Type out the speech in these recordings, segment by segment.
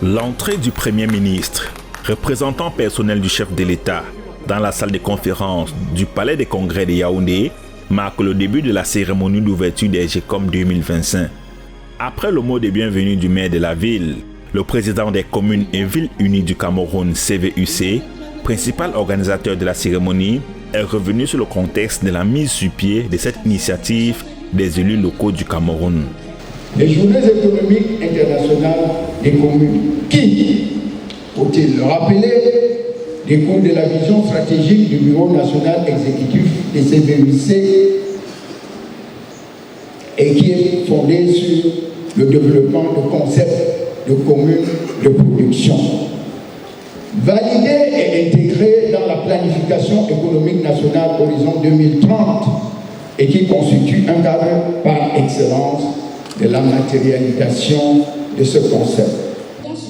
L'entrée du Premier ministre, représentant personnel du chef de l'État, dans la salle de conférence du Palais des Congrès de Yaoundé, marque le début de la cérémonie d'ouverture des GECOM 2025. Après le mot de bienvenue du maire de la ville, le président des communes et villes unies du Cameroun, CVUC, principal organisateur de la cérémonie, est revenu sur le contexte de la mise sur pied de cette initiative des élus locaux du Cameroun. Les journées économiques internationales des communes qui, faut-il le rappeler, découlent de la vision stratégique du Bureau national exécutif des CVUC et qui est fondée sur le développement de concepts de communes de production. Validé et intégré dans la planification économique nationale Horizon 2030 et qui constitue un cadre par excellence de la matérialisation de ce concept.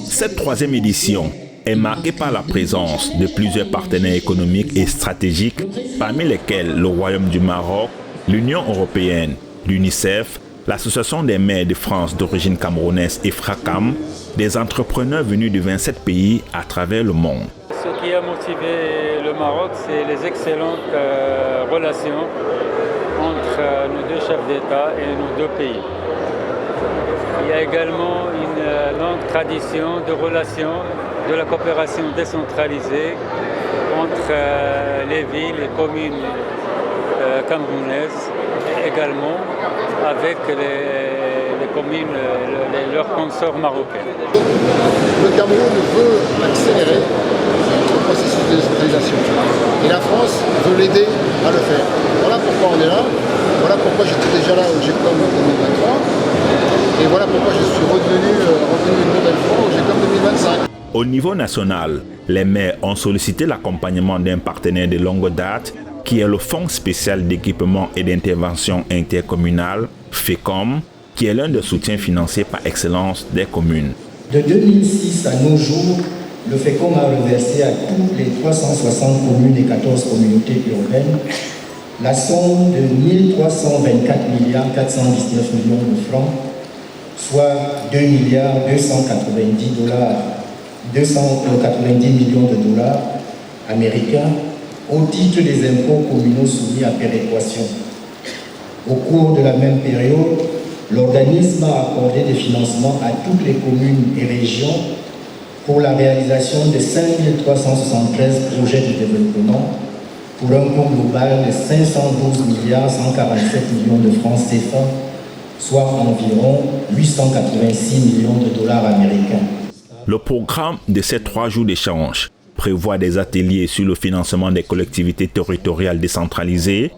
Cette troisième édition est marquée par la présence de plusieurs partenaires économiques et stratégiques, parmi lesquels le Royaume du Maroc, l'Union européenne, l'UNICEF, l'Association des maires de France d'origine camerounaise et FRACAM, des entrepreneurs venus de 27 pays à travers le monde. Ce qui a motivé le Maroc, c'est les excellentes relations entre nos deux chefs d'État et nos deux pays. Il y a également une longue tradition de relations, de la coopération décentralisée entre les villes et communes camerounaises, et également avec les communes, leurs consorts marocains. Le Cameroun veut accélérer le processus de décentralisation et la France veut l'aider à le faire. Voilà pourquoi on est là, voilà pourquoi j'étais déjà là au GECOM 2023 et voilà pourquoi je suis revenu une nouvelle fois au GECOM 2025. Au niveau national, les maires ont sollicité l'accompagnement d'un partenaire de longue date qui est le Fonds spécial d'équipement et d'intervention intercommunale, FECOM, qui est l'un des soutiens financiers par excellence des communes. De 2006 à nos jours, le FECOM a reversé à toutes les 360 communes et 14 communautés urbaines la somme de 1324 419 millions de francs, soit 290 millions de dollars américains au titre des impôts communaux soumis à péréquation. Au cours de la même période, l'organisme a accordé des financements à toutes les communes et régions pour la réalisation de 5 373 projets de développement pour un coût global de 512 147 millions de francs CFA, soit environ 886 millions de dollars américains. Le programme de ces 3 jours d'échange prévoit des ateliers sur le financement des collectivités territoriales décentralisées,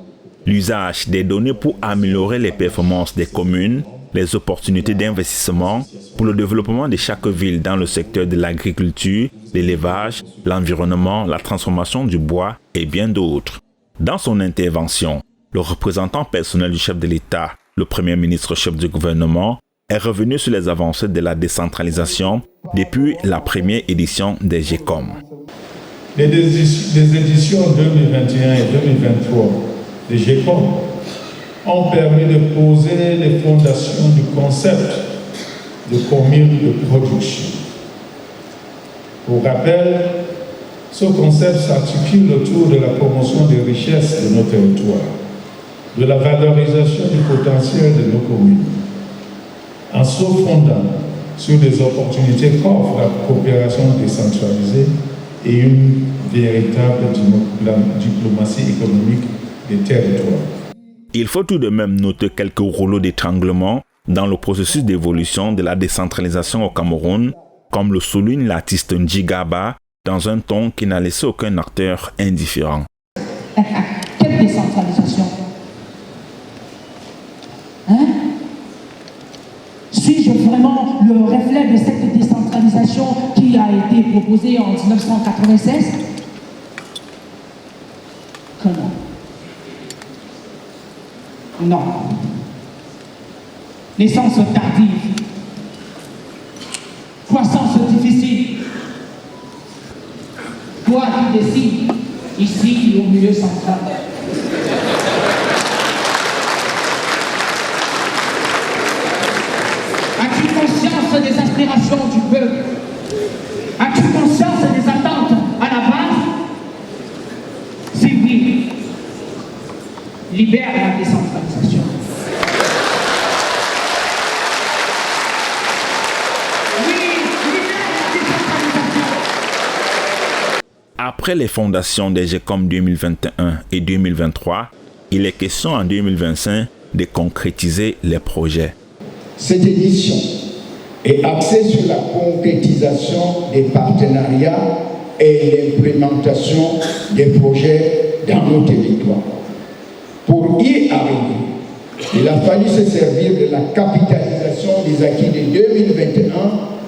l'usage des données pour améliorer les performances des communes, les opportunités d'investissement pour le développement de chaque ville dans le secteur de l'agriculture, l'élevage, l'environnement, la transformation du bois et bien d'autres. Dans son intervention, le représentant personnel du chef de l'État, le Premier ministre chef du gouvernement, est revenu sur les avancées de la décentralisation depuis la première édition des GECOM. Les éditions 2021 et 2023 des GECOM ont permis de poser les fondations du concept de commune de production. Pour rappel, ce concept s'articule autour de la promotion des richesses de nos territoires, de la valorisation du potentiel de nos communes, en se fondant sur des opportunités qu'offre la coopération décentralisée et une véritable diplomatie économique des territoires. Il faut tout de même noter quelques rouleaux d'étranglement dans le processus d'évolution de la décentralisation au Cameroun, comme le souligne l'artiste Njigaba dans un ton qui n'a laissé aucun acteur indifférent. Quelle décentralisation? Hein? Suis-je vraiment le reflet de cette décentralisation qui a été proposée en 1996? Comment? Non. Naissance tardive. Croissance difficile. Toi qui décides, ici au milieu central. vision du peuple. As-tu conscience des attentes à la base? Si oui, libère la décentralisation. Après les fondations des GECOM 2021 et 2023, il est question en 2025 de concrétiser les projets. Cette édition est axée sur la concrétisation des partenariats et l'implémentation des projets dans nos territoires. Pour y arriver, il a fallu se servir de la capitalisation des acquis de 2021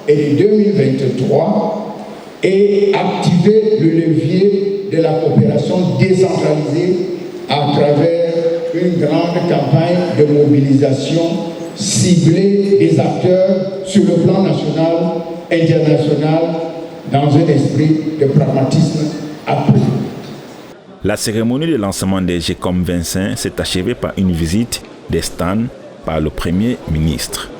et de 2023 et activer le levier de la coopération décentralisée à travers une grande campagne de mobilisation ciblée des acteurs sur le plan national, international, dans un esprit de pragmatisme accru. La cérémonie de lancement des GECOM 25 s'est achevée par une visite des stands par le Premier ministre.